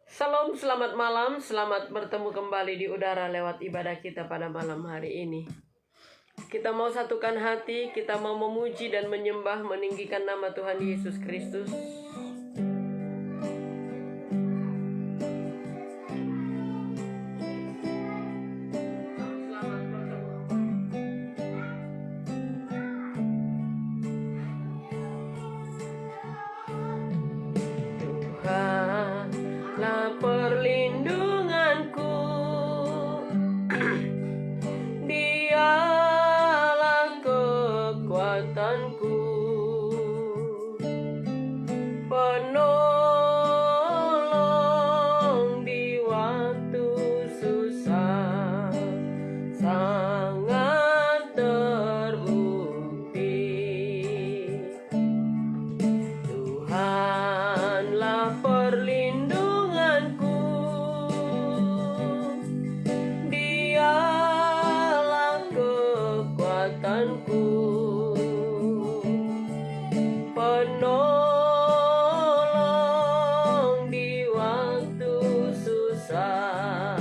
Salam, selamat malam, selamat bertemu kembali di udara lewat ibadah kita pada malam hari ini. Kita mau satukan hati, kita mau memuji dan menyembah, meninggikan nama Tuhan Yesus Kristus. Tuhanlah perlindunganku, Dialah kekuatanku, penolong di waktu susah, sangat terbukti. Tuhanlah perlindunganku, Dialah kekuatanku, penolong di waktu susah,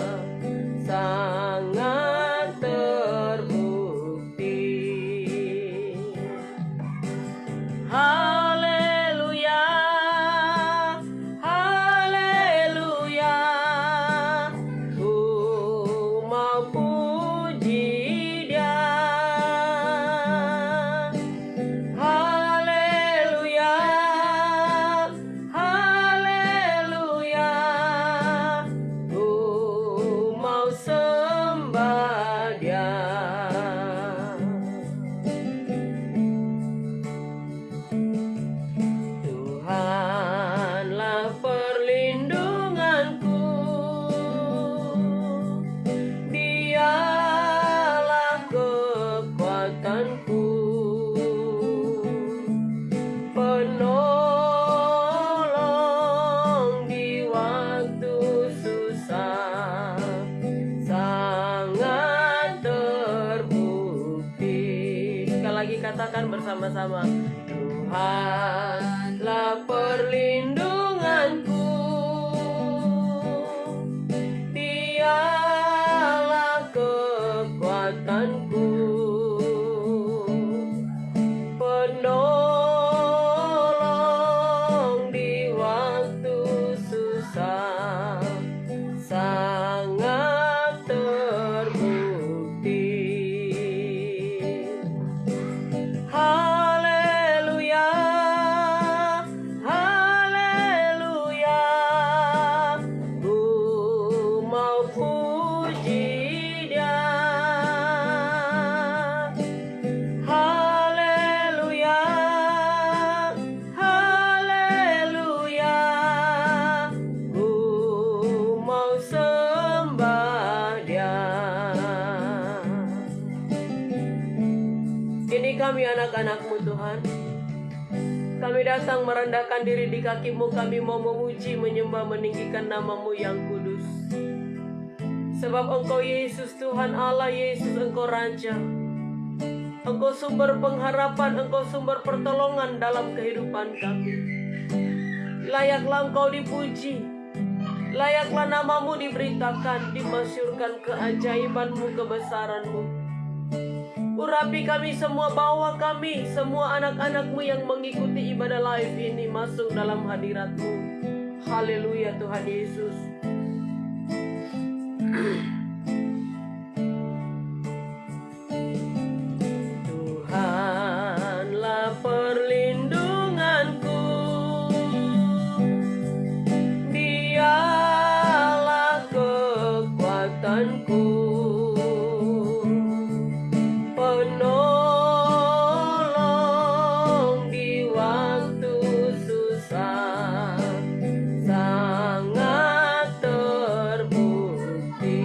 sangat terbukti. Haleluya, haleluya, ku mau puji Dia. Haleluya, haleluya, ku mau sembah Dia. Tuhanlah perlindunganku, Dialah kekuatanku, penolong di waktu susah, sangat terbukti. Sekali lagi katakan bersama-sama, Tuhanlah perlindunganku, Dialah kekuatanku, penolong di waktu susah, sangat terbukti. Haleluya, haleluya, ku mau puji Dia. Haleluya, haleluya, ku mau sembah Dia. Ini kami anak-anak-Mu Tuhan, kami datang merendahkan diri di kaki-Mu, kami mau memuji, menyembah, meninggikan nama-Mu yang kudus. Sebab Engkau Yesus Tuhan Allah, Yesus Engkau Raja, Engkau sumber pengharapan, Engkau sumber pertolongan dalam kehidupan kami. Layaklah Engkau dipuji, layaklah nama-Mu diberitakan, dimasyurkan keajaiban-Mu, kebesaran-Mu. Urapi kami semua, bawa kami semua anak-anak-Mu yang mengikuti ibadah live ini masuk dalam hadirat-Mu. Haleluya Tuhan Yesus. Tuhanlah perlindunganku, Dialah kekuatanku, penolong di waktu susah, sangat terbukti.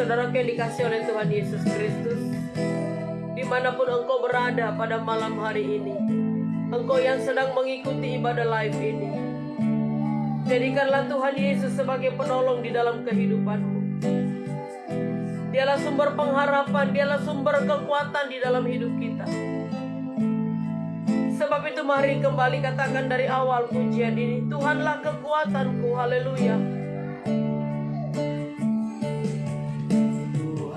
saudaraku yang dikasih oleh Tuhan Yesus Kristus, dimanapun engkau berada pada malam hari ini, engkau yang sedang mengikuti ibadah live ini, jadikanlah Tuhan Yesus sebagai penolong di dalam kehidupanmu. Dialah sumber pengharapan, dialah sumber kekuatan di dalam hidup kita. Sebab itu mari kembali katakan dari awal pujian ini, Tuhanlah kekuatanku, haleluya.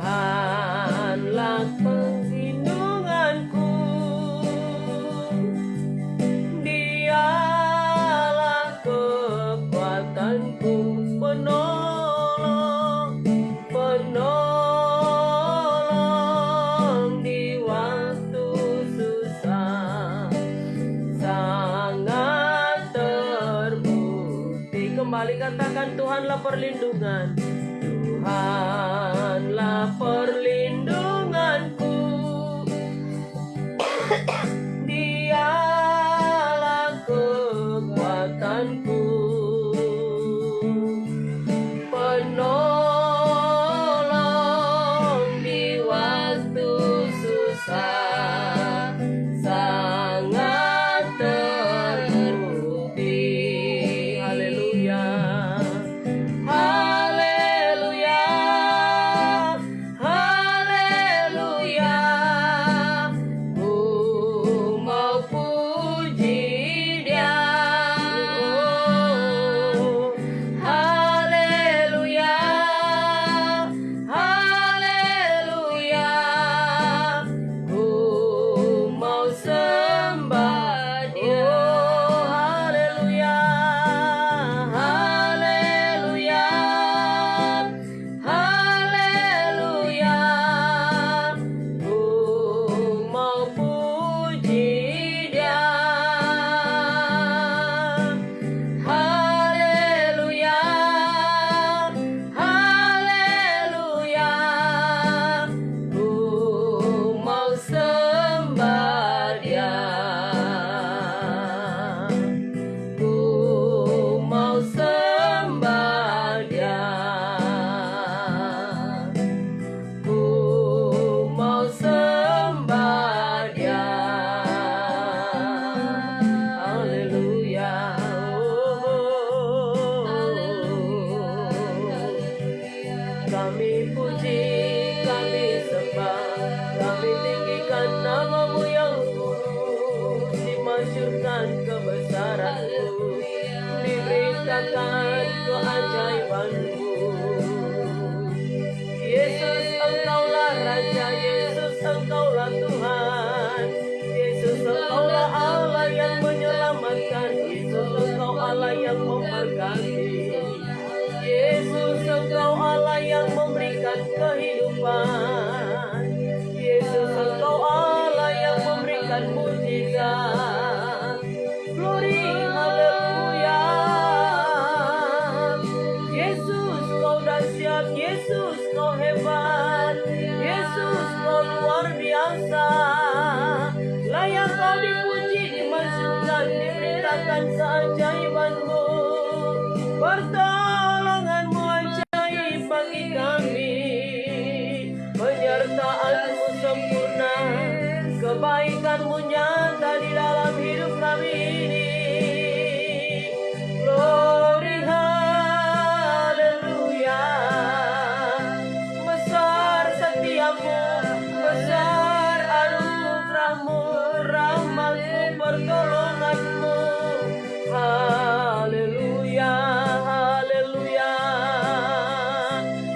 Tuhanlah perlindunganku, Dialah kekuatanku, penolong di waktu susah, sangat terbukti. Kembali katakan, Tuhanlah perlindungan, Tuhanlah perlindunganku, Dialah kekuatanku, penolong di waktu susah, sangat terbukti. Haleluya. Kami puji, kami sembah, kami tinggikan nama-Mu yang kudus, dimasyurkan kebesaran-Mu, diberitakan keajaiban-Mu. Yesus, Engkaulah Raja, Yesus, Engkaulah Tuhan, Yesus, Engkaulah Allah yang menyelamatkan, Yesus, Engkau Allah yang memberkati, Yesus, Engkau Allah yang memberikan kehidupan, Yesus, Engkau Allah yang memberikan mujizat. Glory, haleluya. Yesus, Kau dahsyat, Yesus, Kau hebat, Yesus, Kau luar biasa. Layak Kau dipuji, dimasyurkan, diberitakan keajaiban-Mu. Pertolongan-Mu ajaib bagi kami, penyertaan-Mu sempurna, kebaikan-Mu nyata di dalam hidup kami ini. Glory, haleluya. Besar setiap-Mu, besar anugerah-Mu, rahmat-Mu, pertolongan-Mu. Haleluya, haleluya.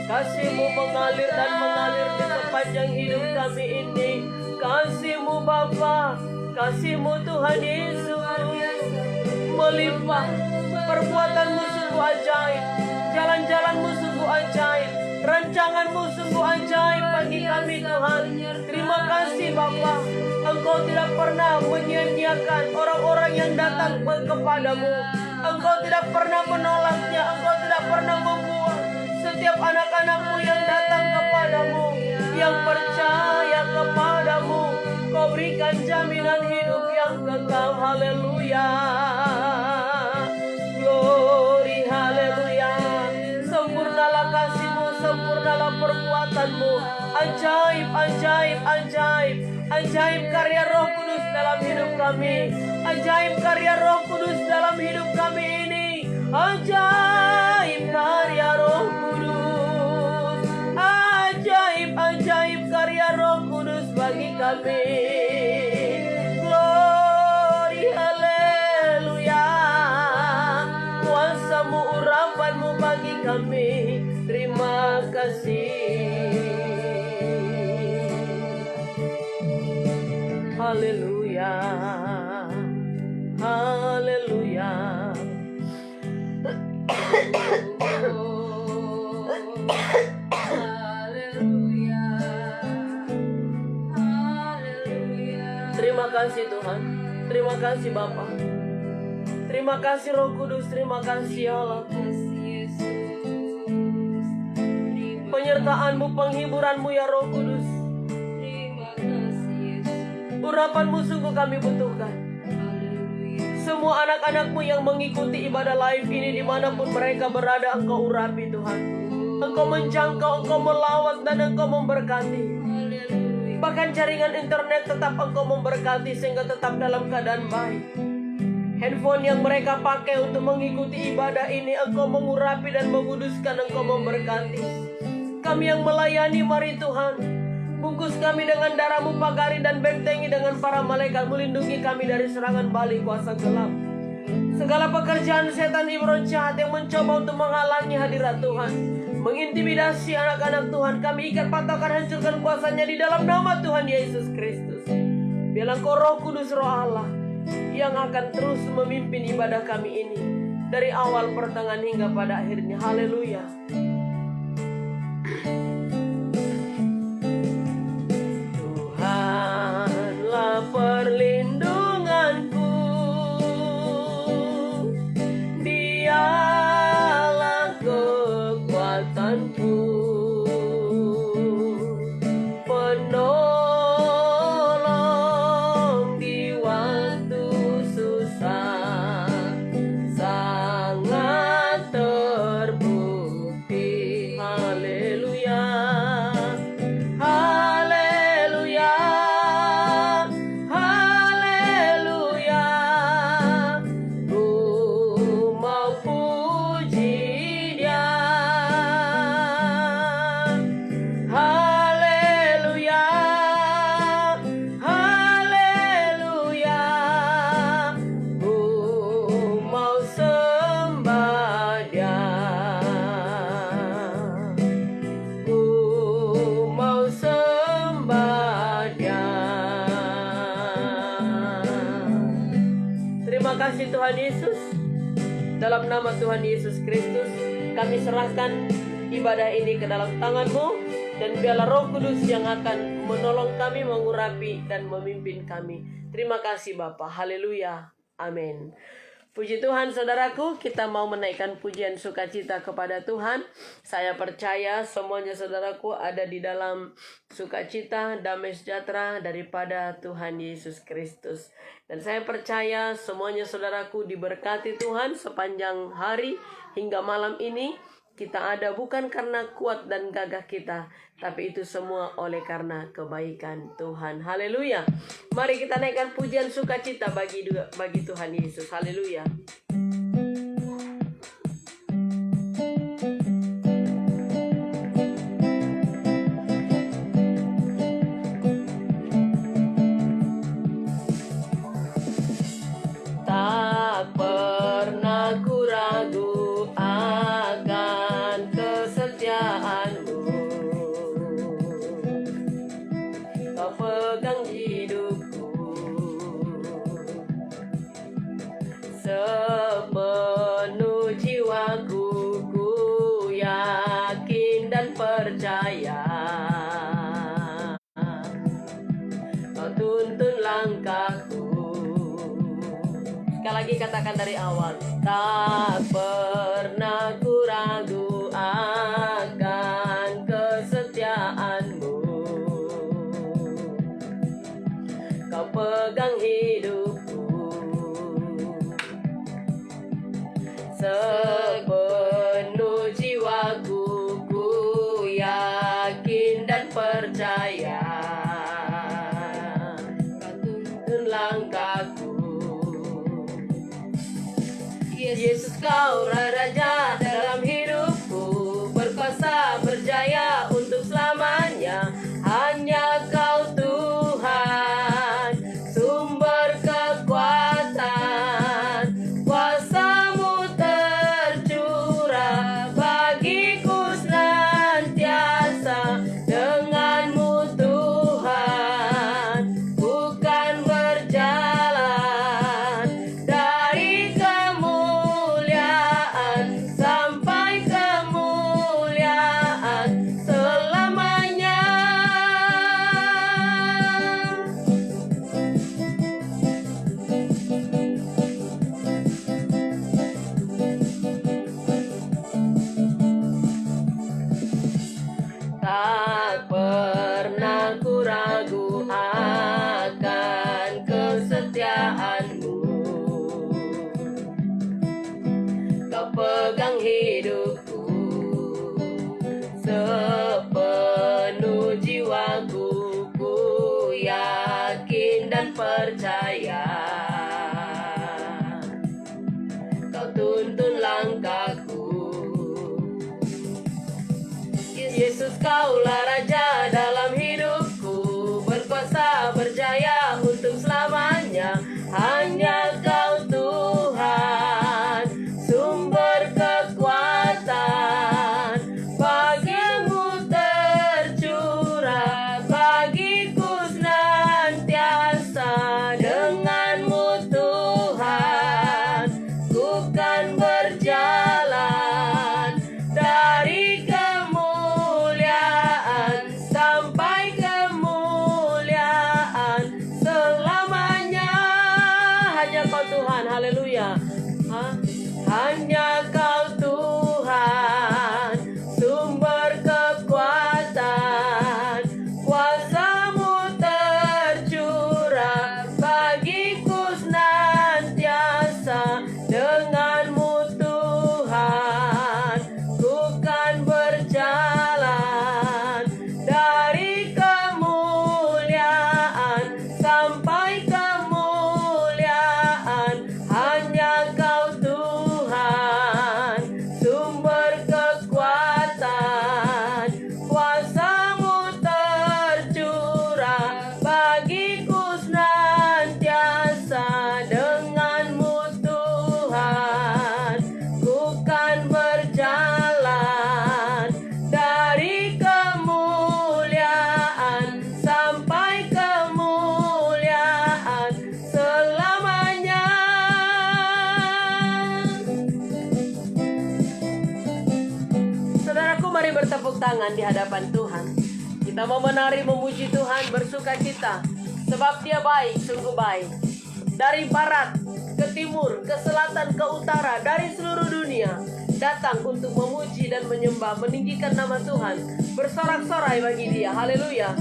Kasih-Mu mengalir dan mengalir di sepanjang hidup kami ini. Kasih-Mu Bapa, kasih-Mu Tuhan Yesus melimpah. Perbuatan-Mu sungguh ajaib, jalan-jalan-Mu sungguh ajaib, rancangan-Mu sungguh ajaib bagi kami Tuhan. Terima kasih Bapa, Engkau tidak pernah menyia-nyiakan orang-orang yang datang kepada-Mu. Engkau tidak pernah menolaknya, Engkau tidak pernah membuang setiap anak-anak-Mu yang datang kepada-Mu, yang percaya kepada-Mu. Kau berikan jaminan hidup yang kekal. Haleluya. Glory, haleluya. Sempurnalah kasih-Mu, sempurnalah perbuatan ajaib, ajaib, ajaib karya Roh Kudus dalam hidup kami. Ajaib karya Roh Kudus dalam hidup kami ini. Ajaib karya Roh Kudus. Ajaib, ajaib karya Roh Kudus bagi kami. Glory, haleluya. Kuasamu, urapanmu bagi kami. Terima kasih. Haleluya. Haleluya. Terima kasih Tuhan. Terima kasih Bapa. Terima kasih Roh Kudus. Terima kasih ya Allah. Penyertaan-Mu, penghiburan-Mu ya Roh Kudus. Urapan-Mu sungguh kami butuhkan. Semua anak-anak-Mu yang mengikuti ibadah live ini dimanapun mereka berada, Engkau urapi Tuhan. Engkau menjangkau, Engkau melawat, dan Engkau memberkati. Bahkan jaringan internet tetap Engkau memberkati sehingga tetap dalam keadaan baik. Handphone yang mereka pakai untuk mengikuti ibadah ini Engkau mengurapi dan menguduskan, Engkau memberkati. Kami yang melayani, mari Tuhan, bungkus kami dengan darah-Mu, pagari dan bentengi dengan para malaikat. Melindungi kami dari serangan balik kuasa gelap. Segala pekerjaan setan ibroh jahat yang mencoba untuk menghalangi hadirat Tuhan, mengintimidasi anak-anak Tuhan, kami ikat, patahkan, hancurkan kuasanya di dalam nama Tuhan Yesus Kristus. Biarlah Engkau Roh Kudus, Roh Allah, yang akan terus memimpin ibadah kami ini dari awal, pertengahan hingga pada akhirnya. Haleluya. Tuhanlah perlindunganku, Dialah kekuatanku, penolong di waktu susah, sangat terbukti. Haleluya. Haleluya. Haleluya. Ku mau puji Dia. Haleluya. Haleluya. Ku mau sembah Dia. Ku mau sembah Dia. Terima kasih Tuhan Yesus. Dalam nama Tuhan Yesus Kristus, kami serahkan ibadah ini ke dalam tangan-Mu, dan biarlah Roh Kudus yang akan menolong kami, mengurapi dan memimpin kami. Terima kasih Bapa. Haleluya. Amin. Puji Tuhan saudaraku, kita mau menaikkan pujian sukacita kepada Tuhan. Saya percaya semuanya saudaraku ada di dalam sukacita, damai sejahtera daripada Tuhan Yesus Kristus. Dan saya percaya semuanya saudaraku diberkati Tuhan sepanjang hari hingga malam ini. Kita ada bukan karena kuat dan gagah kita, tapi itu semua oleh karena kebaikan Tuhan. Haleluya. Mari kita naikkan pujian sukacita bagi Tuhan Yesus. Haleluya. Tak pernah ku ragu akan kesetiaan-Mu. Kau pegang hidupku sepenuh jiwaku. Ku yakin dan percaya Kau tuntun langkahku. Sekali lagi katakan dari awal. Tak pernah ku ragu akan kesetiaan-Mu. Kau pegang hidupku sepenuh jiwaku. Ku yakin dan percaya Yesus kau raja dalam hidupku, berkuasa berjaya untuk selamanya. Hanya kau Tuhan, sumber kekuatan, kuasamu tercurah bagiku senantiasa. Denganmu Tuhan, bukan berjalan dari kemuliaan sampai kemuliaan selamanya. Tak pernah ku ragu akan kesetiaanmu. Kau pegang hidupku sepenuh jiwaku, ku yakin dan percaya. Kau tuntun langkahku. Yesus kaulah raja dalam hidupku, berkuasa berjaya untuk selamanya. Hanya kau Tuhan, sumber kekuatan, bagimu tercurah bagiku senantiasa. Denganmu Tuhan, ku kan berjalan dari kemuliaan sampai kemuliaan selamanya. Hanya kau Tuhan, haleluya. Hanya kau Tuhan, sumber kekuatan, kuasamu tercurah bagiku senantiasa. Denganmu Tuhan, ku kan berjalan dari kemuliaan sampai kemuliaan. Hanya kau Tuhan, sumber kekuatan, kuasamu tercurah bagiku senantiasa. Denganmu Tuhan, ku kan berjalan dari kemuliaan sampai kemuliaan selamanya. Saudaraku, mari bertepuk tangan di hadapan Tuhan. Kita mau menari memuji Tuhan, bersuka cita, sebab Dia baik, sungguh baik. Dari barat ke timur, ke selatan, ke utara, dari seluruh dunia datang untuk memuji dan menyembah, meninggikan nama Tuhan, bersorak-sorai bagi Dia. Haleluya.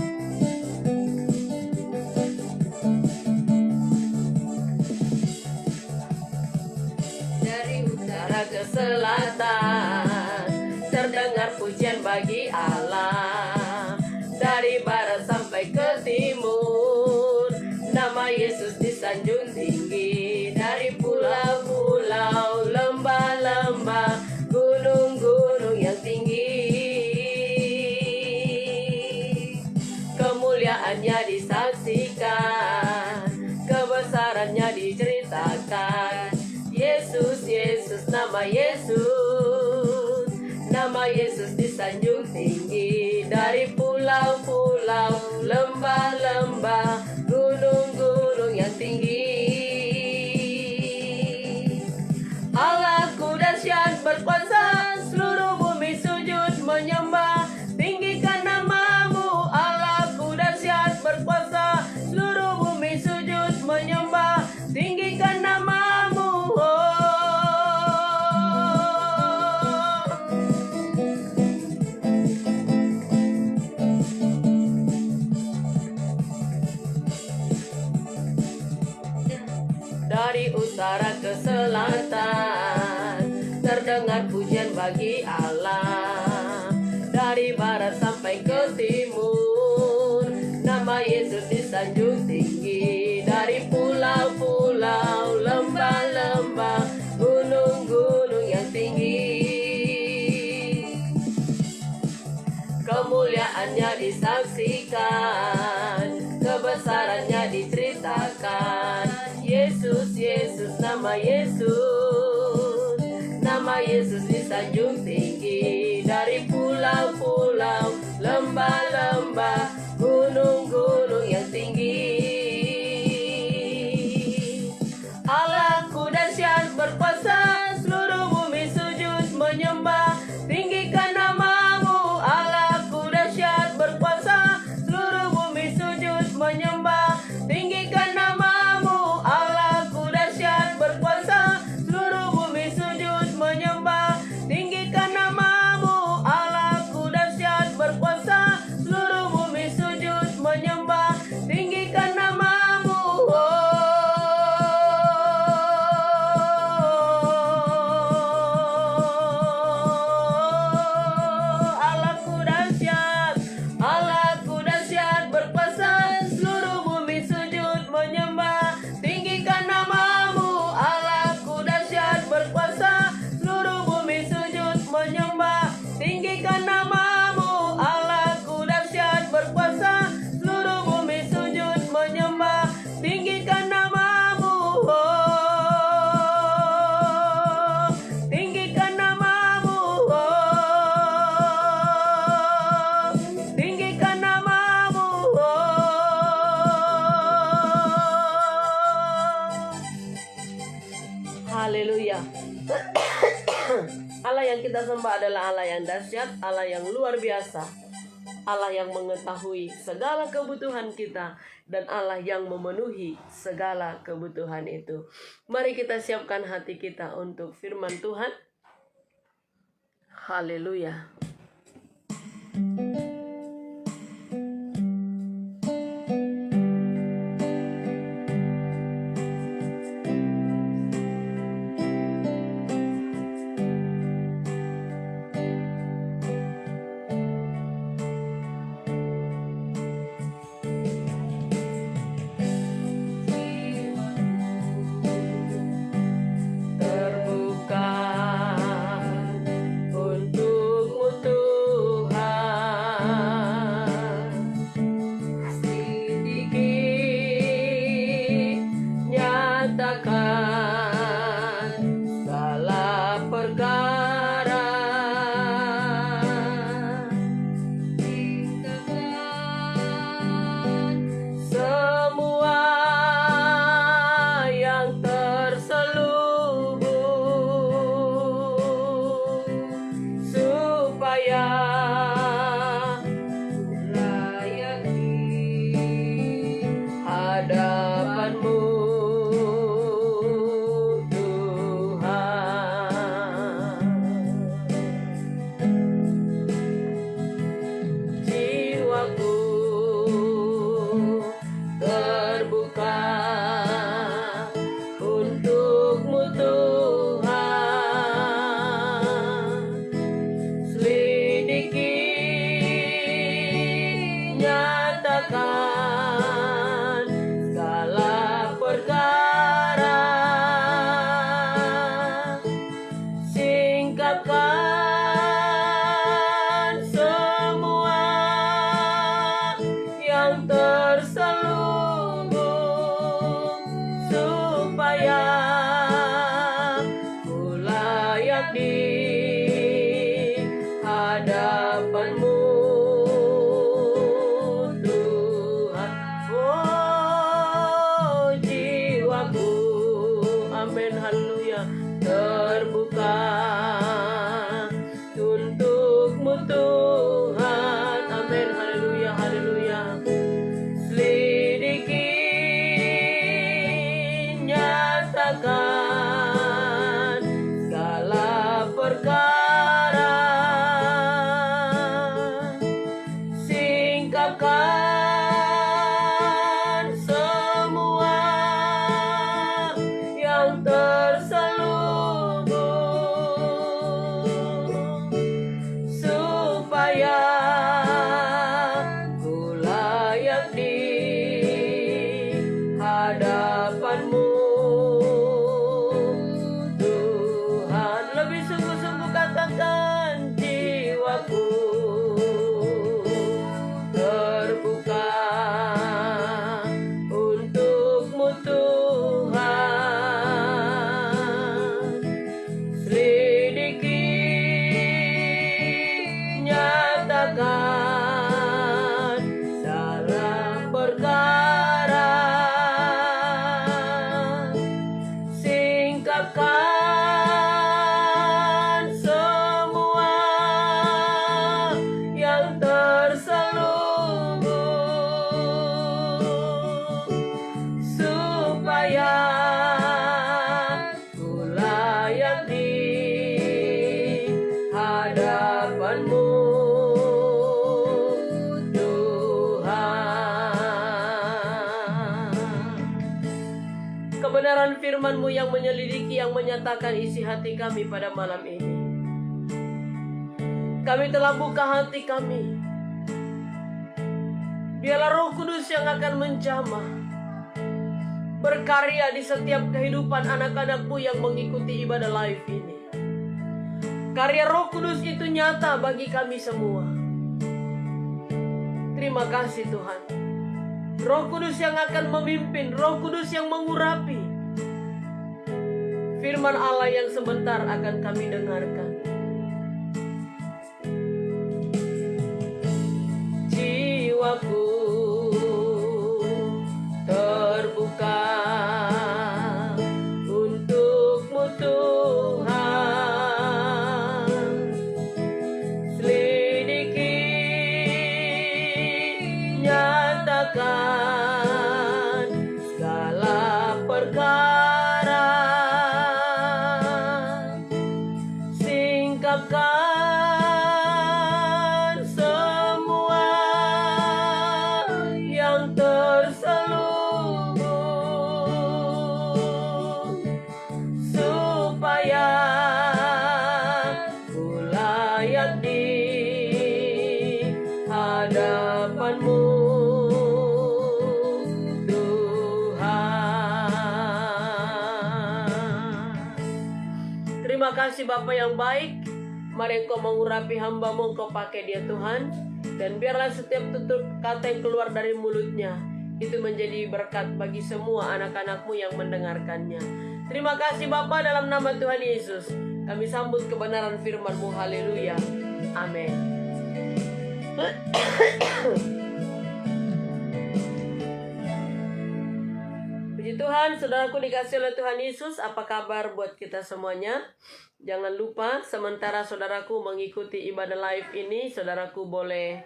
Dari utara ke selatan terdengar pujian bagi Allah. Dari barat sampai ke timur, nama Yesus disanjung tinggi. Dari pulau-pulau, lembah-lembah, gunung-gunung yang tinggi, kemuliaannya disaksikan, kebesarannya diceritakan. Yesus, Yesus, nama Yesus, nama Yesus disanjung tinggi. Dari pulau-pulau, lembah-lembah, gunung-gunung yang tinggi. Allahku dahsyat berkuasa, seluruh bumi sujud menyembah. Tinggikan namamu, Allahku dahsyat berkuasa, seluruh bumi sujud menyembah. Tinggikan namamu, dari utara ke selatan terdengar pujian bagi Allah. Dari barat sampai ke timur, nama Yesus disanjung tinggi. Dari pulau-pulau, lembah-lembah, gunung-gunung dinyanyikan, kebesarannya diceritakan. Yesus, Yesus, nama Yesus, nama Yesus disanjung tinggi. Dari pulau-pulau, lembah-lembah, gunung-gunung yang tinggi. Allahku dahsyat berkuasa, seluruh bumi sujud menyembah. Tinggikan namamu, Allahku dahsyat berkuasa, seluruh bumi sujud menyembah. Tinggikan namamu, Allahku dahsyat berkuasa, seluruh bumi sujud menyembah. Tinggikan namamu, Allahku dahsyat berkuasa, seluruh bumi sujud menyembah. Tinggikan namamu, Allahku dahsyat, Allahku dahsyat berkuasa, seluruh bumi sujud menyembah. Tinggikan namamu, Allahku dahsyat berkuasa, seluruh bumi sujud menyembah. Tinggikan namamu, Allahku dahsyat berkuasa, seluruh bumi sujud menyembah. Tinggikan namamu, tinggikan namamu, tinggikan namamu. Haleluya. Allah yang kita sembah adalah Allah yang dahsyat, Allah yang luar biasa, Allah yang mengetahui segala kebutuhan kita, dan Allah yang memenuhi segala kebutuhan itu. Mari kita siapkan hati kita untuk firman Tuhan. Haleluya. Terbuka untukmu Tuhan, sedikit nyatakan segala perkara. Semua yang terselubung, supaya layak di hadapanmu Tuhan. Jiwaku terbuka untukmu Tuhan, selidiki, nyatakan segala perkara, singkapkan semua yang terselubung, supaya ku layak di hadapanmu Tuhan. Oh, jiwaku, amin, haleluya, terbuka untukmu Tuhan, amin, haleluya, haleluya. Selidiki, nyatakan segala perkara, firman-Mu yang menyelidiki, yang menyatakan isi hati kami pada malam ini. Kami telah buka hati kami. Biarlah Roh Kudus yang akan menjamah, berkarya di setiap kehidupan anak-anak-Mu yang mengikuti ibadah live ini. Karya Roh Kudus itu nyata bagi kami semua. Terima kasih Tuhan. Roh Kudus yang akan memimpin, Roh Kudus yang mengurapi firman Allah yang sebentar akan kami dengarkan. Jiwaku terbuka untuk-Mu Tuhan. Selidiki, nyatakan segala perkara, singkapkan semua yang terselubung, supaya ku layak di hadapan-Mu Tuhan. Terima kasih Bapa yang baik. Mari Engkau mengurapi hamba-Mu, Engkau pakai dia Tuhan. Dan biarlah setiap tutur kata yang keluar dari mulutnya itu menjadi berkat bagi semua anak-anak-Mu yang mendengarkannya. Terima kasih Bapa, dalam nama Tuhan Yesus kami sambut kebenaran firman-Mu. Haleluya. Amin. Puji Tuhan, saudaraku dikasih oleh Tuhan Yesus. Apa kabar buat kita semuanya? Jangan lupa, sementara saudaraku mengikuti ibadah live ini, saudaraku boleh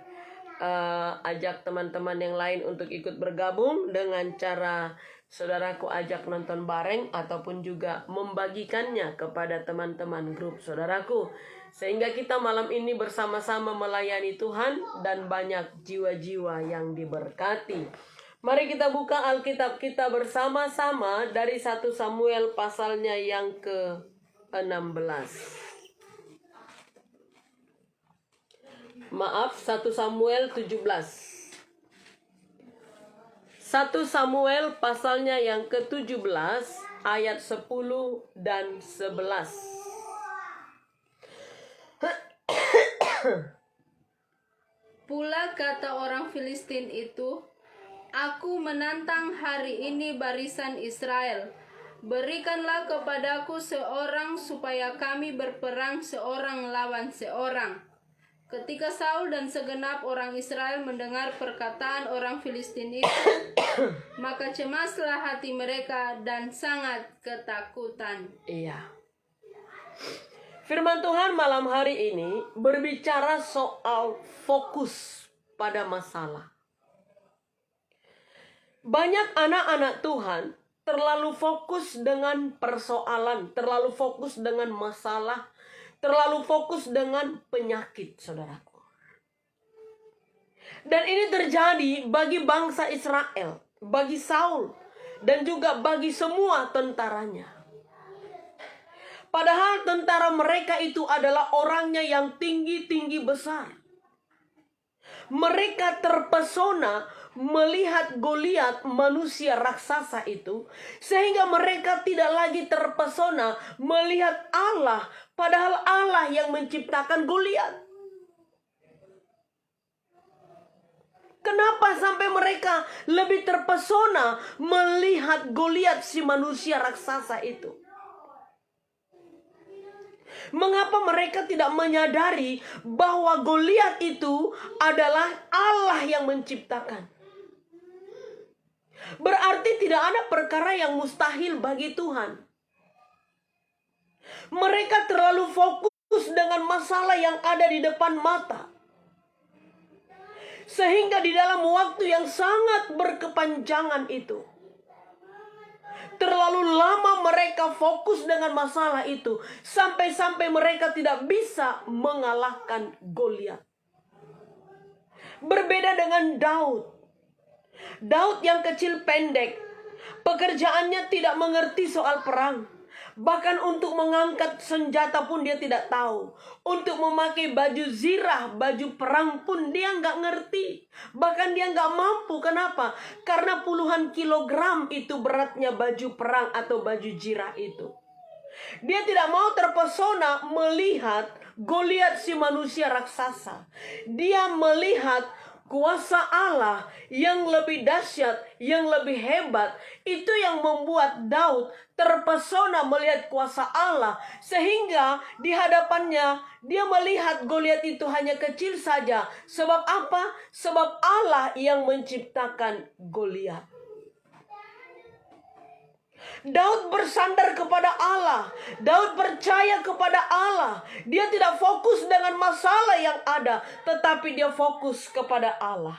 ajak teman-teman yang lain untuk ikut bergabung dengan cara saudaraku ajak nonton bareng ataupun juga membagikannya kepada teman-teman grup saudaraku, sehingga kita malam ini bersama-sama melayani Tuhan dan banyak jiwa-jiwa yang diberkati. Mari kita buka Alkitab kita bersama-sama dari 1 Samuel pasalnya yang ke-16. Maaf, 1 Samuel 17. 1 Samuel pasalnya yang ke-17 ayat 10 dan 11. Pula kata orang Filistin itu, "Aku menantang hari ini barisan Israel. Berikanlah kepadaku seorang supaya kami berperang seorang lawan seorang." Ketika Saul dan segenap orang Israel mendengar perkataan orang Filistin itu, maka cemaslah hati mereka dan sangat ketakutan. Iya. Firman Tuhan malam hari ini berbicara soal fokus pada masalah. Banyak anak-anak Tuhan terlalu fokus dengan persoalan, terlalu fokus dengan masalah, terlalu fokus dengan penyakit, saudaraku. Dan ini terjadi bagi bangsa Israel, bagi Saul, dan juga bagi semua tentaranya. Padahal tentara mereka itu adalah orangnya yang tinggi-tinggi besar. Mereka terpesona melihat Goliat, manusia raksasa itu, sehingga mereka tidak lagi terpesona melihat Allah, padahal Allah yang menciptakan Goliat. Kenapa sampai mereka lebih terpesona melihat Goliat, si manusia raksasa itu? Mengapa mereka tidak menyadari bahwa Goliat itu adalah Allah yang menciptakan? Berarti tidak ada perkara yang mustahil bagi Tuhan. Mereka terlalu fokus dengan masalah yang ada di depan mata, sehingga di dalam waktu yang sangat berkepanjangan itu, terlalu lama mereka fokus dengan masalah itu, sampai-sampai mereka tidak bisa mengalahkan Goliat. Berbeda dengan Daud. Daud yang kecil pendek, Pekerjaannya tidak mengerti soal perang. Bahkan untuk mengangkat senjata pun dia tidak tahu. Untuk memakai baju zirah, baju perang pun dia nggak ngerti. Bahkan dia nggak mampu. Kenapa? Karena puluhan kilogram itu beratnya baju perang atau baju zirah itu. Dia tidak mau terpesona melihat Goliat si manusia raksasa. Dia melihat kuasa Allah yang lebih dahsyat, yang lebih hebat. Itu yang membuat Daud terpesona melihat kuasa Allah. Sehingga di hadapannya dia melihat Goliat itu hanya kecil saja. Sebab apa? Sebab Allah yang menciptakan Goliat. Daud bersandar kepada Allah. Daud percaya kepada Allah. Dia tidak fokus dengan masalah yang ada, tetapi dia fokus kepada Allah.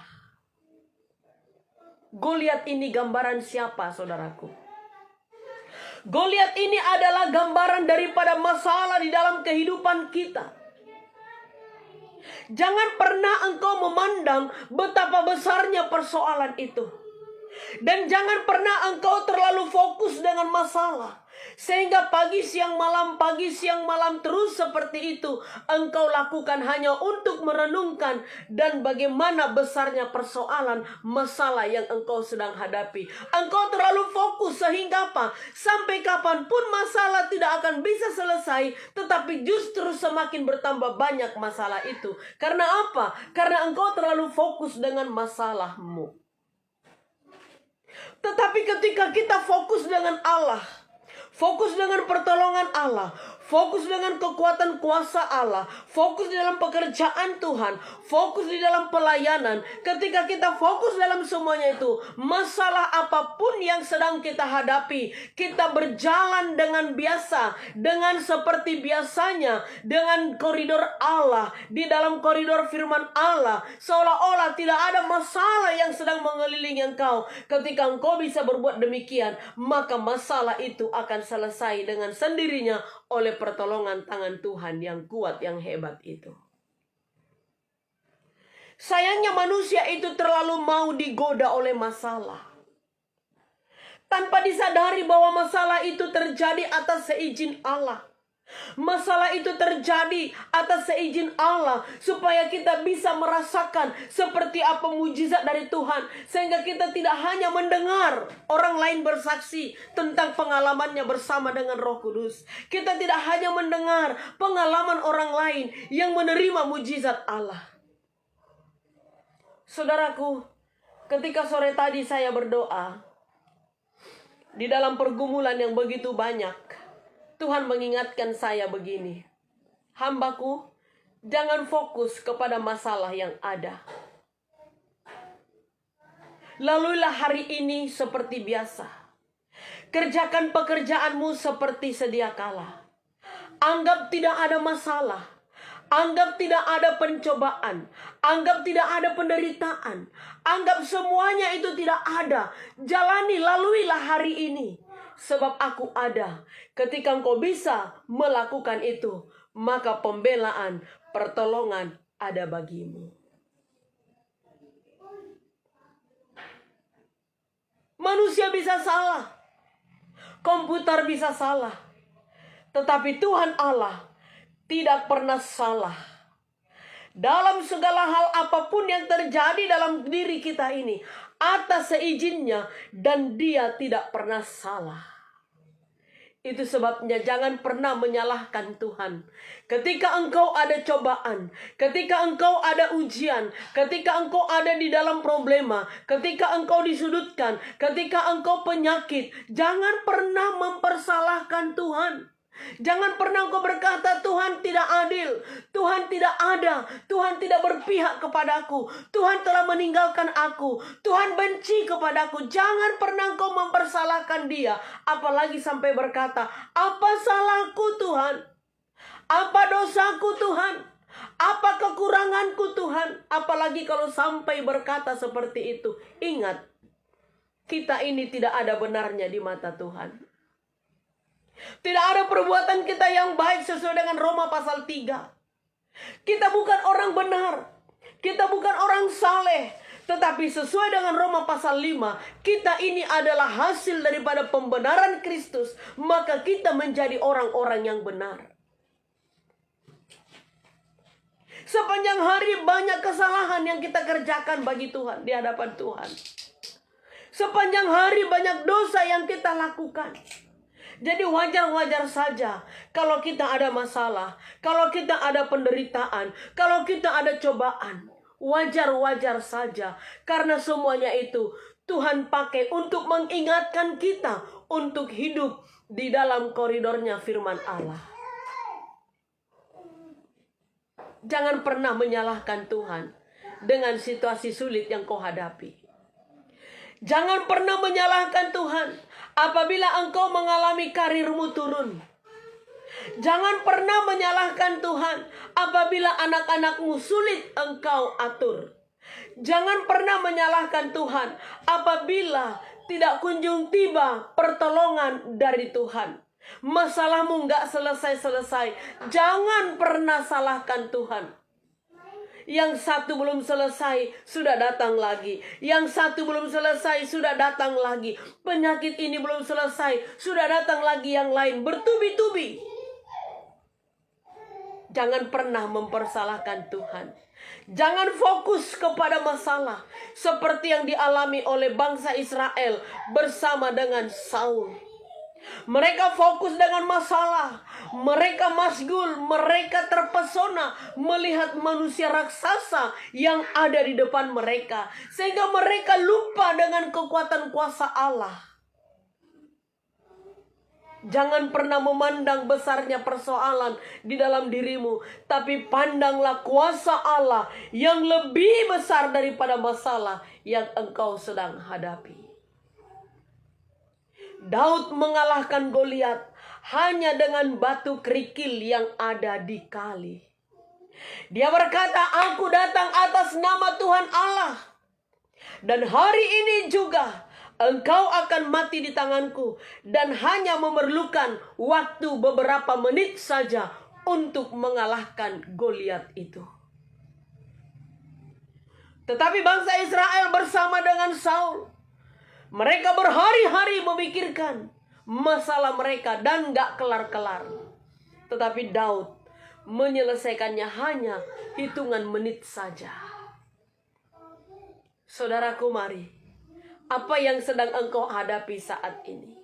Goliat ini gambaran siapa, saudaraku? Goliat ini adalah gambaran daripada masalah di dalam kehidupan kita. Jangan pernah engkau memandang betapa besarnya persoalan itu. Dan jangan pernah engkau terlalu fokus dengan masalah, sehingga pagi siang malam terus seperti itu engkau lakukan hanya untuk merenungkan dan bagaimana besarnya persoalan masalah yang engkau sedang hadapi. Engkau terlalu fokus sehingga apa? Sampai kapanpun masalah tidak akan bisa selesai, tetapi justru semakin bertambah banyak masalah itu. Karena apa? Karena engkau terlalu fokus dengan masalahmu. Tetapi ketika kita fokus dengan Allah, fokus dengan pertolongan Allah, fokus dengan kekuatan kuasa Allah, fokus di dalam pekerjaan Tuhan, fokus di dalam pelayanan. Ketika kita fokus dalam semuanya itu, masalah apapun yang sedang kita hadapi, kita berjalan dengan biasa, dengan seperti biasanya, dengan koridor Allah, di dalam koridor firman Allah, seolah-olah tidak ada masalah yang sedang mengelilingi engkau. Ketika engkau bisa berbuat demikian, maka masalah itu akan selesai dengan sendirinya oleh pertolongan tangan Tuhan yang kuat, yang hebat itu. Sayangnya manusia itu terlalu mau digoda oleh masalah, tanpa disadari bahwa masalah itu terjadi atas seizin Allah. Masalah itu terjadi atas seizin Allah supaya kita bisa merasakan seperti apa mujizat dari Tuhan, sehingga kita tidak hanya mendengar orang lain bersaksi tentang pengalamannya bersama dengan Roh Kudus. Kita tidak hanya mendengar pengalaman orang lain yang menerima mujizat Allah. Saudaraku, ketika sore tadi saya berdoa di dalam pergumulan yang begitu banyak, Tuhan mengingatkan saya begini, hambaku, jangan fokus kepada masalah yang ada. Laluilah hari ini seperti biasa. Kerjakan pekerjaanmu seperti sedia kala. Anggap tidak ada masalah. Anggap tidak ada pencobaan. Anggap tidak ada penderitaan. Anggap semuanya itu tidak ada. Jalani, laluilah hari ini. Sebab aku ada. Ketika engkau bisa melakukan itu, maka pembelaan, pertolongan ada bagimu. Manusia bisa salah. Komputer bisa salah. Tetapi Tuhan Allah tidak pernah salah. Dalam segala hal apapun yang terjadi dalam diri kita ini, atas seizinnya, dan Dia tidak pernah salah. Itu sebabnya jangan pernah menyalahkan Tuhan. Ketika engkau ada cobaan, ketika engkau ada ujian, ketika engkau ada di dalam problema, ketika engkau disudutkan, ketika engkau penyakit, jangan pernah mempersalahkan Tuhan. Jangan pernah engkau berkata, Tuhan tidak adil, Tuhan tidak ada, Tuhan tidak berpihak kepadaku, Tuhan telah meninggalkan aku, Tuhan benci kepadaku. Jangan pernah engkau mempersalahkan Dia. Apalagi sampai berkata, apa salahku Tuhan? Apa dosaku Tuhan? Apa kekuranganku Tuhan? Apalagi kalau sampai berkata seperti itu. Ingat, kita ini tidak ada benarnya di mata Tuhan. Tidak ada perbuatan kita yang baik sesuai dengan Roma pasal 3. Kita bukan orang benar. Kita bukan orang saleh. Tetapi sesuai dengan Roma pasal 5, kita ini adalah hasil daripada pembenaran Kristus, maka kita menjadi orang-orang yang benar. Sepanjang hari banyak kesalahan yang kita kerjakan bagi Tuhan, di hadapan Tuhan. Sepanjang hari banyak dosa yang kita lakukan. Jadi wajar-wajar saja kalau kita ada masalah, kalau kita ada penderitaan, kalau kita ada cobaan. Wajar-wajar saja, karena semuanya itu Tuhan pakai untuk mengingatkan kita untuk hidup di dalam koridornya firman Allah. Jangan pernah menyalahkan Tuhan dengan situasi sulit yang kau hadapi. Jangan pernah menyalahkan Tuhan apabila engkau mengalami karirmu turun. Jangan pernah menyalahkan Tuhan apabila anak-anakmu sulit engkau atur. Jangan pernah menyalahkan Tuhan apabila tidak kunjung tiba pertolongan dari Tuhan. Masalahmu nggak selesai-selesai. Jangan pernah salahkan Tuhan. Yang satu belum selesai, sudah datang lagi. Yang satu belum selesai, sudah datang lagi. Penyakit ini belum selesai, sudah datang lagi yang lain. Bertubi-tubi. Jangan pernah mempersalahkan Tuhan. Jangan fokus kepada masalah seperti yang dialami oleh bangsa Israel bersama dengan Saul. Mereka fokus dengan masalah. Mereka masgul, mereka terpesona melihat manusia raksasa yang ada di depan mereka, sehingga mereka lupa dengan kekuatan kuasa Allah. Jangan pernah memandang besarnya persoalan di dalam dirimu, tapi pandanglah kuasa Allah yang lebih besar daripada masalah yang engkau sedang hadapi. Daud mengalahkan Goliat hanya dengan batu kerikil yang ada di kali. Dia berkata, aku datang atas nama Tuhan Allah, dan hari ini juga engkau akan mati di tanganku, dan hanya memerlukan waktu beberapa menit saja untuk mengalahkan Goliat itu. Tetapi bangsa Israel bersama dengan Saul, mereka berhari-hari memikirkan masalah mereka dan gak kelar-kelar. Tetapi Daud menyelesaikannya hanya hitungan menit saja. Saudaraku, mari. Apa yang sedang engkau hadapi saat ini?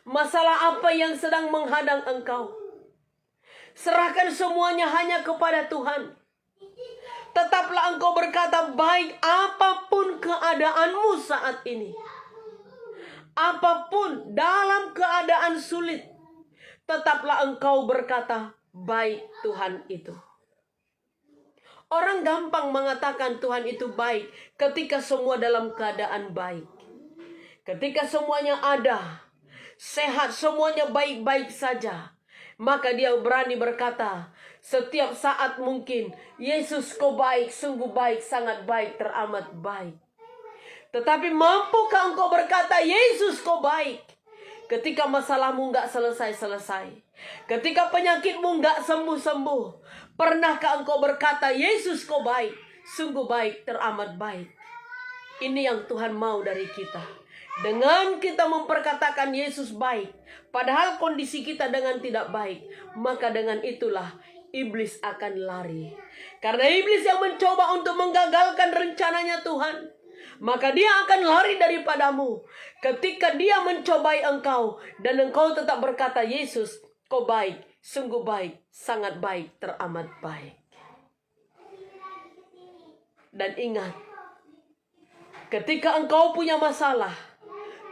Masalah apa yang sedang menghadang engkau? Serahkan semuanya hanya kepada Tuhan. Tetaplah engkau berkata, baik apapun keadaanmu saat ini. Apapun dalam keadaan sulit, tetaplah engkau berkata, baik Tuhan itu. Orang gampang mengatakan Tuhan itu baik ketika semua dalam keadaan baik. Ketika semuanya ada, sehat, semuanya baik-baik saja, maka dia berani berkata setiap saat mungkin, Yesus kau baik, sungguh baik, sangat baik, teramat baik. Tetapi mampukah engkau berkata Yesus kau baik ketika masalahmu gak selesai-selesai? Ketika penyakitmu gak sembuh-sembuh? Pernahkah engkau berkata, Yesus kau baik, sungguh baik, teramat baik? Ini yang Tuhan mau dari kita. Dengan kita memperkatakan Yesus baik, padahal kondisi kita dengan tidak baik, maka dengan itulah iblis akan lari. Karena iblis yang mencoba untuk menggagalkan rencananya Tuhan, maka dia akan lari daripadamu. Ketika dia mencobai engkau, dan engkau tetap berkata, Yesus kau baik, sungguh baik, sangat baik, teramat baik. Dan ingat, ketika engkau punya masalah,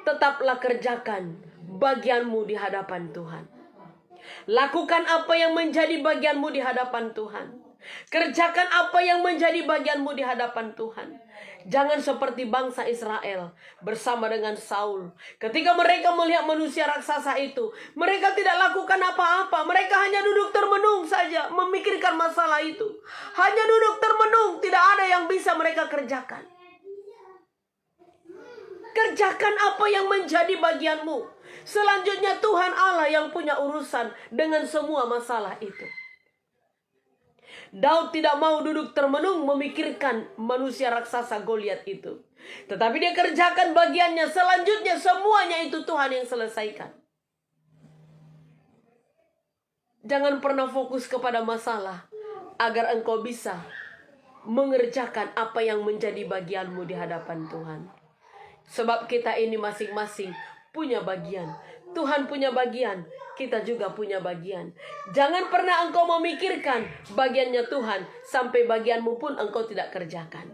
tetaplah kerjakan bagianmu di hadapan Tuhan. Lakukan apa yang menjadi bagianmu di hadapan Tuhan. Kerjakan apa yang menjadi bagianmu di hadapan Tuhan. Jangan seperti bangsa Israel bersama dengan Saul. Ketika mereka melihat manusia raksasa itu, mereka tidak lakukan apa-apa. Mereka hanya duduk termenung saja, memikirkan masalah itu. Hanya duduk termenung, tidak ada yang bisa mereka kerjakan. Kerjakan apa yang menjadi bagianmu. Selanjutnya Tuhan Allah yang punya urusan dengan semua masalah itu. Daud tidak mau duduk termenung memikirkan manusia raksasa Goliat itu. Tetapi dia kerjakan bagiannya. Selanjutnya semuanya itu Tuhan yang selesaikan. Jangan pernah fokus kepada masalah agar engkau bisa mengerjakan apa yang menjadi bagianmu di hadapan Tuhan. Sebab kita ini masing-masing punya bagian. Tuhan punya bagian, kita juga punya bagian. Jangan pernah engkau memikirkan bagiannya Tuhan sampai bagianmu pun engkau tidak kerjakan.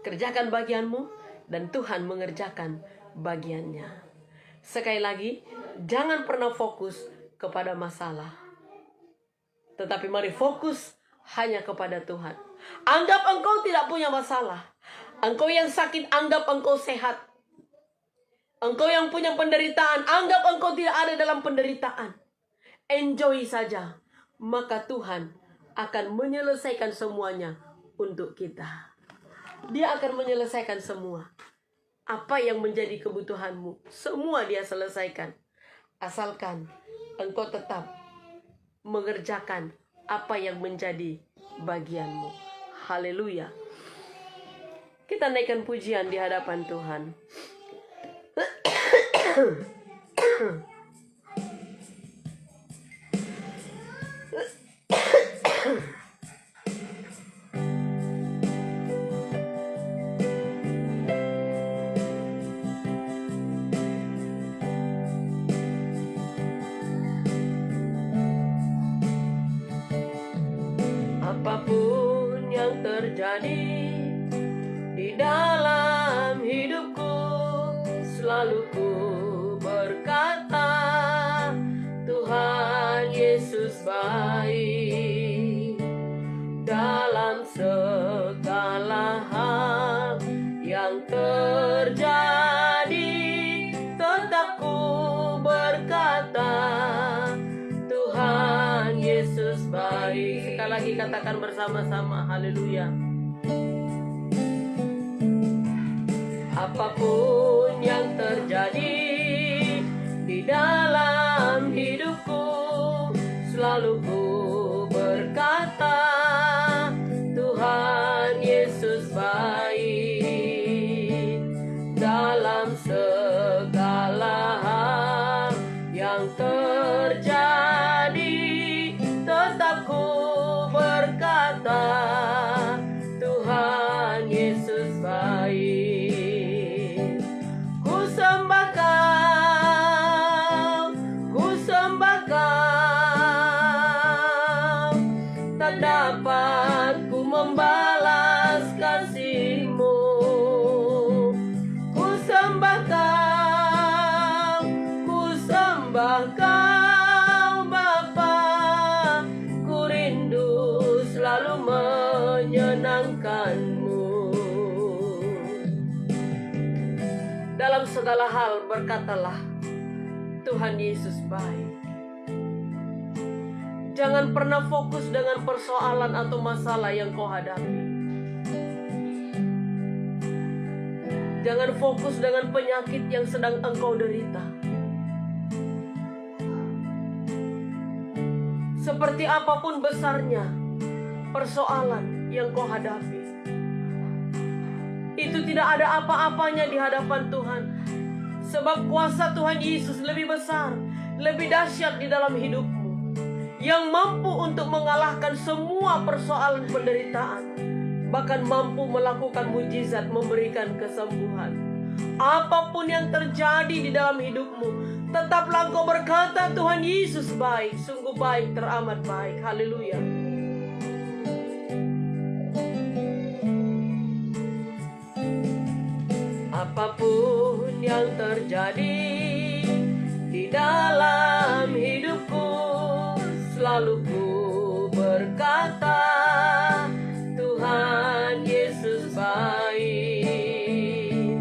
Kerjakan bagianmu dan Tuhan mengerjakan bagiannya. Sekali lagi, jangan pernah fokus kepada masalah. Tetapi mari fokus hanya kepada Tuhan. Anggap engkau tidak punya masalah. Engkau yang sakit, anggap engkau sehat. Engkau yang punya penderitaan, anggap engkau tidak ada dalam penderitaan. Enjoy saja. Maka Tuhan akan menyelesaikan semuanya untuk kita. Dia akan menyelesaikan semua. Apa yang menjadi kebutuhanmu, semua dia selesaikan. Asalkan engkau tetap mengerjakan apa yang menjadi bagianmu. Haleluya. Kita naikkan pujian di hadapan Tuhan. Apapun yang terjadi di dalam hidupku, selalu ku berkata, Tuhan Yesus baik. Dalam segala hal yang terjadi, tetap ku berkata, Tuhan Yesus baik. Sekali lagi katakan bersama-sama, haleluya. Apapun yang terjadi di dalam hidupku, selalu ku berkata, Tuhan Yesus baik. Dalam segala hal yang terjadi, tetap ku berkata, Tuhan Yesus baik. Ku sembah Kau, ku sembah Kau, tak dapat ku membalas kasih-Mu. Ku sembah Kau, ku sembah Kau Bapa, ku rindu selalu menyenangkan-Mu. Dalam segala hal berkatalah, Tuhan Yesus baik. Jangan pernah fokus dengan persoalan atau masalah yang kau hadapi. Jangan fokus dengan penyakit yang sedang engkau derita. Seperti apapun besarnya persoalan yang kau hadapi, itu tidak ada apa-apanya di hadapan Tuhan. Sebab kuasa Tuhan Yesus lebih besar, lebih dahsyat di dalam hidupmu, yang mampu untuk mengalahkan semua persoalan penderitaan, bahkan mampu melakukan mujizat, memberikan kesembuhan. Apapun yang terjadi di dalam hidupmu, tetaplah engkau berkata, Tuhan Yesus baik, sungguh baik, teramat baik. Haleluya. Apapun yang terjadi di dalam hidupku, selalu ku berkata, Tuhan Yesus baik.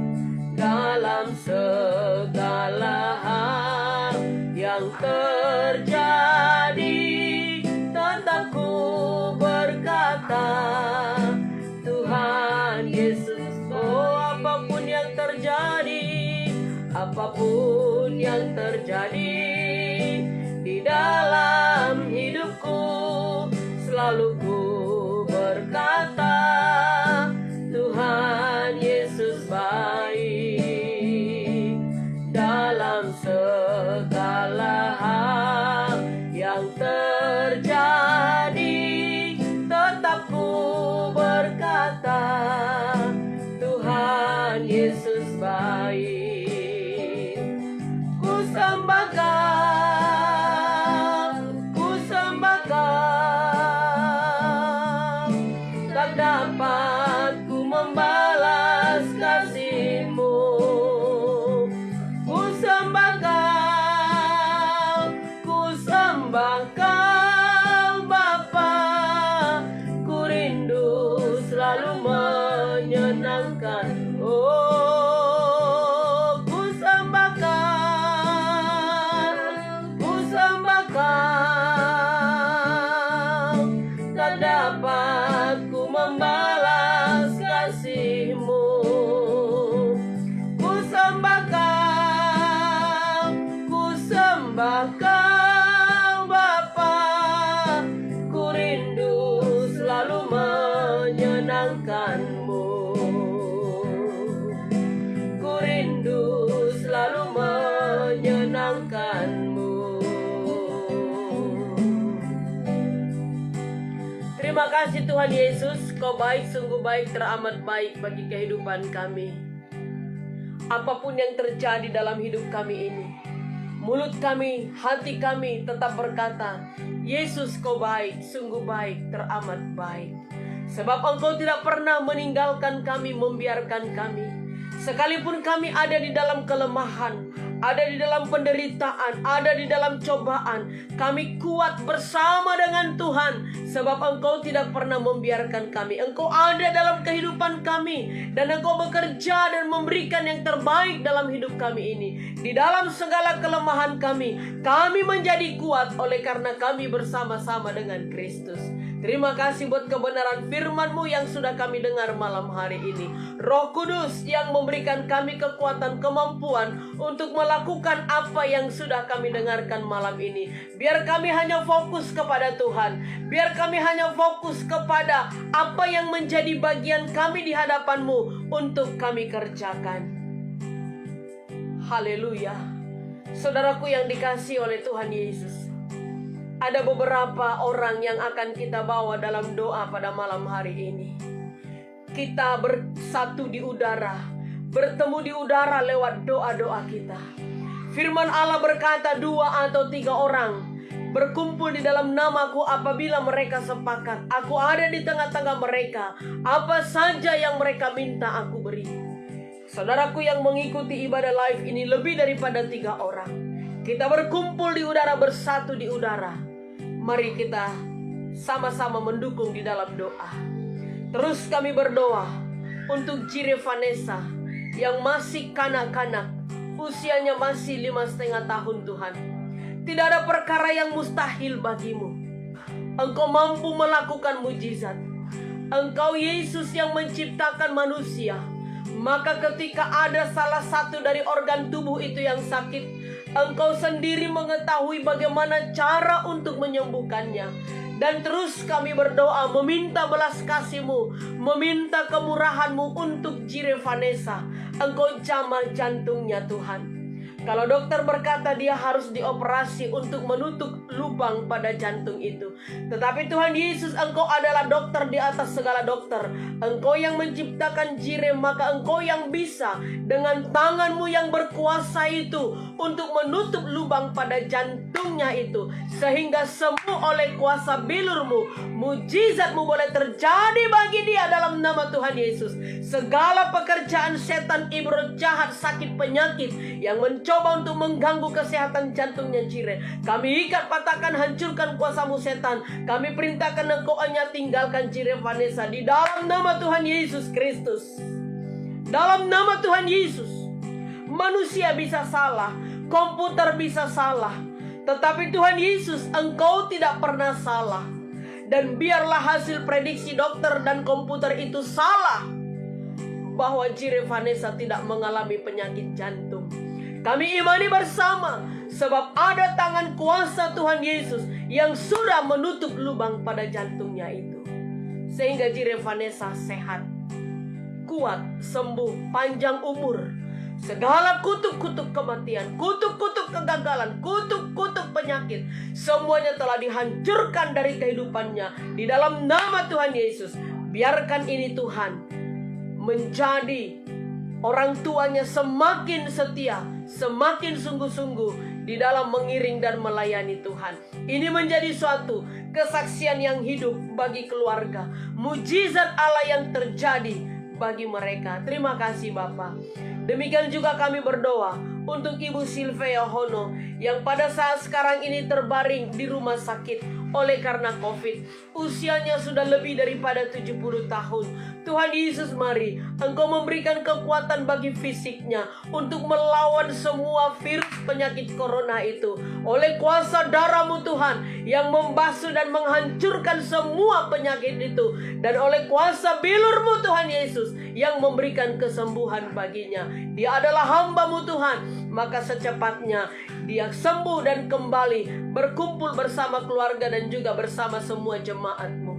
Dalam segala hal yang terjadi, tetap ku berkata, Tuhan Yesus. Oh, apapun yang terjadi, apapun yang terjadi di dalam hidupku, yang terjadi, tetap ku berkata, Tuhan Yesus baik. Ku sembahkan, tak dapat ku membalas kasih-Mu. Ku sembahkan Bapa, ku rindu selalu menyenangkan. Oh, ku sembahkan, tak dapat ku membalas kasih-Mu. Ku sembahkan Bapa, ku rindu selalu menyenangkan-Mu. Ku rindu selalu menyenangkan-Mu. Terima kasih Tuhan Yesus, Kau baik, sungguh baik, teramat baik bagi kehidupan kami. Apapun yang terjadi dalam hidup kami ini, mulut kami, hati kami tetap berkata, Yesus Kau baik, sungguh baik, teramat baik. Sebab Engkau tidak pernah meninggalkan kami, membiarkan kami. Sekalipun kami ada di dalam kelemahan, ada di dalam penderitaan, ada di dalam cobaan, kami kuat bersama dengan Tuhan. Sebab Engkau tidak pernah membiarkan kami. Engkau ada dalam kehidupan kami, dan Engkau bekerja dan memberikan yang terbaik dalam hidup kami ini. Di dalam segala kelemahan kami menjadi kuat oleh karena kami bersama-sama dengan Kristus. Terima kasih buat kebenaran firman-Mu yang sudah kami dengar malam hari ini. Roh Kudus yang memberikan kami kekuatan, kemampuan untuk melakukan apa yang sudah kami dengarkan malam ini. Biar kami hanya fokus kepada Tuhan. Biar kami hanya fokus kepada apa yang menjadi bagian kami di hadapan-Mu untuk kami kerjakan. Haleluya. Saudaraku yang dikasihi oleh Tuhan Yesus, ada beberapa orang yang akan kita bawa dalam doa pada malam hari ini. Kita bersatu di udara, bertemu di udara lewat doa-doa kita. Firman Allah berkata, 2 atau 3 orang berkumpul di dalam namaku, apabila mereka sepakat, aku ada di tengah-tengah mereka. Apa saja yang mereka minta aku beri. Saudaraku yang mengikuti ibadah live ini lebih daripada 3 orang. Kita berkumpul di udara, bersatu di udara. Mari kita sama-sama mendukung di dalam doa. Terus kami berdoa untuk Jire Vanessa yang masih kanak-kanak, usianya masih 5,5 tahun Tuhan. Tidak ada perkara yang mustahil bagimu. Engkau mampu melakukan mujizat. Engkau Yesus yang menciptakan manusia. Maka ketika ada salah satu dari organ tubuh itu yang sakit, Engkau sendiri mengetahui bagaimana cara untuk menyembuhkannya. Dan terus kami berdoa meminta belas kasih-Mu, meminta kemurahan-Mu untuk Jire Vanessa. Engkau jamah jantungnya Tuhan. Kalau dokter berkata dia harus dioperasi untuk menutup lubang pada jantung itu, tetapi Tuhan Yesus, Engkau adalah dokter di atas segala dokter. Engkau yang menciptakan Jire, maka Engkau yang bisa dengan tangan-Mu yang berkuasa itu untuk menutup lubang pada jantungnya itu, sehingga sembuh oleh kuasa bilur-Mu. Mujizat-Mu boleh terjadi bagi dia dalam nama Tuhan Yesus. Segala pekerjaan setan, ibroh jahat, sakit, penyakit yang mencoba untuk mengganggu kesehatan jantungnya Jire, kami ikat, patahkan, hancurkan kuasa-Mu setan. Kami perintahkan Engkau hanya tinggalkan Jire Vanessa di dalam nama Tuhan Yesus Kristus. Dalam nama Tuhan Yesus. Manusia bisa salah, komputer bisa salah, tetapi Tuhan Yesus, Engkau tidak pernah salah. Dan biarlah hasil prediksi dokter dan komputer itu salah, bahwa Jire Vanessa tidak mengalami penyakit jantung. Kami imani bersama, sebab ada tangan kuasa Tuhan Yesus yang sudah menutup lubang pada jantungnya itu, sehingga Jire Vanessa sehat, kuat, sembuh, panjang umur. Segala kutuk-kutuk kematian, kutuk-kutuk kegagalan, kutuk-kutuk penyakit, semuanya telah dihancurkan dari kehidupannya di dalam nama Tuhan Yesus. Biarkan ini Tuhan menjadi orang tuanya semakin setia, semakin sungguh-sungguh di dalam mengiring dan melayani Tuhan. Ini menjadi suatu kesaksian yang hidup bagi keluarga, mujizat Allah yang terjadi bagi mereka. Terima kasih Bapa. Demikian juga kami berdoa untuk Ibu Sylvia Hono yang pada saat sekarang ini terbaring di rumah sakit oleh karena COVID. Usianya sudah lebih daripada 70 tahun. Tuhan Yesus, mari Engkau memberikan kekuatan bagi fisiknya untuk melawan semua virus penyakit corona itu. Oleh kuasa darah-Mu Tuhan yang membasuh dan menghancurkan semua penyakit itu. Dan oleh kuasa bilur-Mu Tuhan Yesus yang memberikan kesembuhan baginya. Dia adalah hamba-Mu Tuhan. Maka secepatnya dia sembuh dan kembali berkumpul bersama keluarga dan juga bersama semua jemaat-Mu.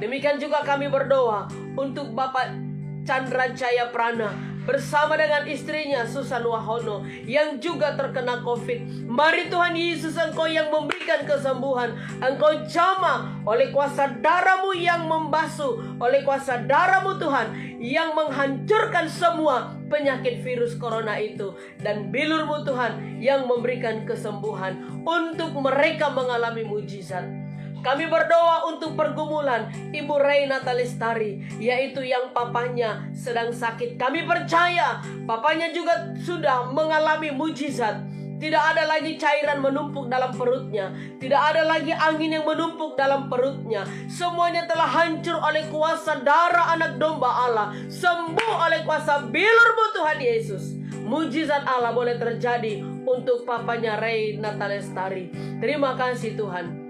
Demikian juga kami berdoa untuk Bapak Chandra Jaya Prana bersama dengan istrinya Susan Wahono yang juga terkena COVID. Mari Tuhan Yesus, Engkau yang memberikan kesembuhan, Engkau jamah oleh kuasa darah-Mu yang membasuh, oleh kuasa darah-Mu Tuhan yang menghancurkan semua penyakit virus corona itu, dan bilur-Mu Tuhan yang memberikan kesembuhan untuk mereka mengalami mujizat. Kami berdoa untuk pergumulan Ibu Reina Talestari, yaitu yang papanya sedang sakit. Kami percaya papanya juga sudah mengalami mujizat. Tidak ada lagi cairan menumpuk dalam perutnya, tidak ada lagi angin yang menumpuk dalam perutnya. Semuanya telah hancur oleh kuasa darah anak domba Allah, sembuh oleh kuasa bilur-Mu Tuhan Yesus. Mujizat Allah boleh terjadi untuk papanya Reina Talestari. Terima kasih Tuhan.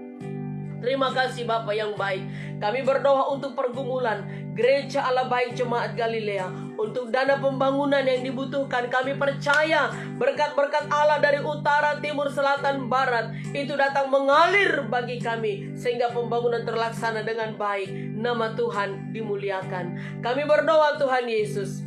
Terima kasih Bapa yang baik. Kami berdoa untuk pergumulan Gereja Allah Baik Jemaat Galilea, untuk dana pembangunan yang dibutuhkan. Kami percaya berkat-berkat Allah dari utara, timur, selatan, barat itu datang mengalir bagi kami, sehingga pembangunan terlaksana dengan baik. Nama Tuhan dimuliakan. Kami berdoa Tuhan Yesus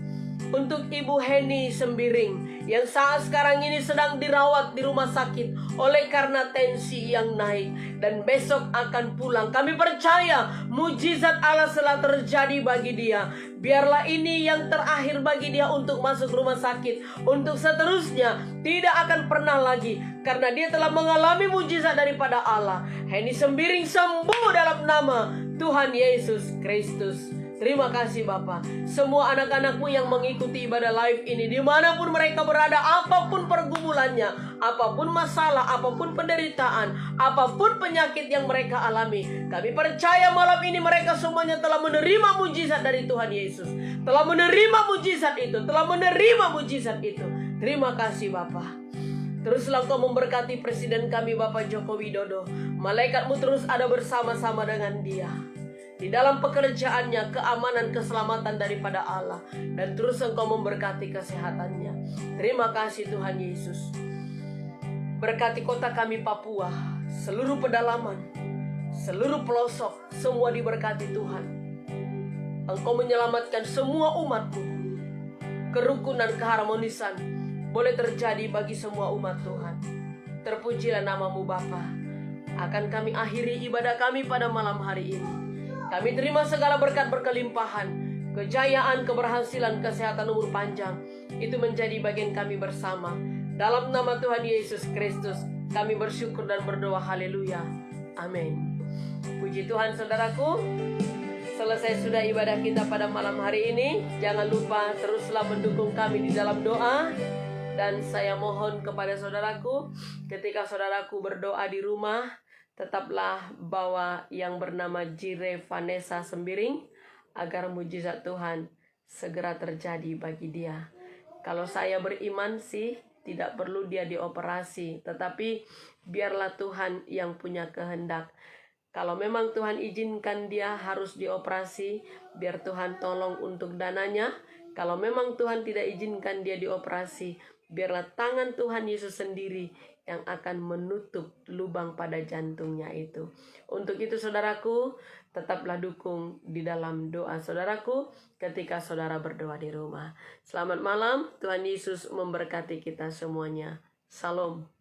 untuk Ibu Heni Sembiring yang saat sekarang ini sedang dirawat di rumah sakit oleh karena tensi yang naik dan besok akan pulang. Kami percaya mujizat Allah telah terjadi bagi dia. Biarlah ini yang terakhir bagi dia untuk masuk rumah sakit. Untuk seterusnya tidak akan pernah lagi, karena dia telah mengalami mujizat daripada Allah. Heni Sembiring sembuh dalam nama Tuhan Yesus Kristus. Terima kasih Bapa. Semua anak-anak-Mu yang mengikuti ibadah live ini, dimanapun mereka berada, apapun pergumulannya, apapun masalah, apapun penderitaan, apapun penyakit yang mereka alami, kami percaya malam ini mereka semuanya telah menerima mujizat dari Tuhan Yesus. Telah menerima mujizat itu, telah menerima mujizat itu. Terima kasih Bapa. Teruslah Engkau memberkati Presiden kami Bapak Joko Widodo. Malaikat-Mu terus ada bersama-sama dengan dia di dalam pekerjaannya, keamanan, keselamatan daripada Allah. Dan terus Engkau memberkati kesehatannya. Terima kasih Tuhan Yesus. Berkati kota kami Papua, seluruh pedalaman, seluruh pelosok, semua diberkati Tuhan. Engkau menyelamatkan semua umat-Mu. Kerukunan, keharmonisan boleh terjadi bagi semua umat Tuhan. Terpujilah nama-Mu Bapa. Akan kami akhiri ibadah kami pada malam hari ini. Kami terima segala berkat berkelimpahan, kejayaan, keberhasilan, kesehatan, umur panjang. Itu menjadi bagian kami bersama. Dalam nama Tuhan Yesus Kristus, kami bersyukur dan berdoa. Haleluya. Amin. Puji Tuhan saudaraku. Selesai sudah ibadah kita pada malam hari ini. Jangan lupa teruslah mendukung kami di dalam doa. Dan saya mohon kepada saudaraku, ketika saudaraku berdoa di rumah, tetaplah bawa yang bernama Jire Vanessa Sembiring, agar mujizat Tuhan segera terjadi bagi dia. Kalau saya beriman sih tidak perlu dia dioperasi, tetapi biarlah Tuhan yang punya kehendak. Kalau memang Tuhan izinkan dia harus dioperasi, biar Tuhan tolong untuk dananya. Kalau memang Tuhan tidak izinkan dia dioperasi, biarlah tangan Tuhan Yesus sendiri yang akan menutup lubang pada jantungnya itu. Untuk itu saudaraku, tetaplah dukung di dalam doa saudaraku ketika saudara berdoa di rumah. Selamat malam, Tuhan Yesus memberkati kita semuanya. Salam.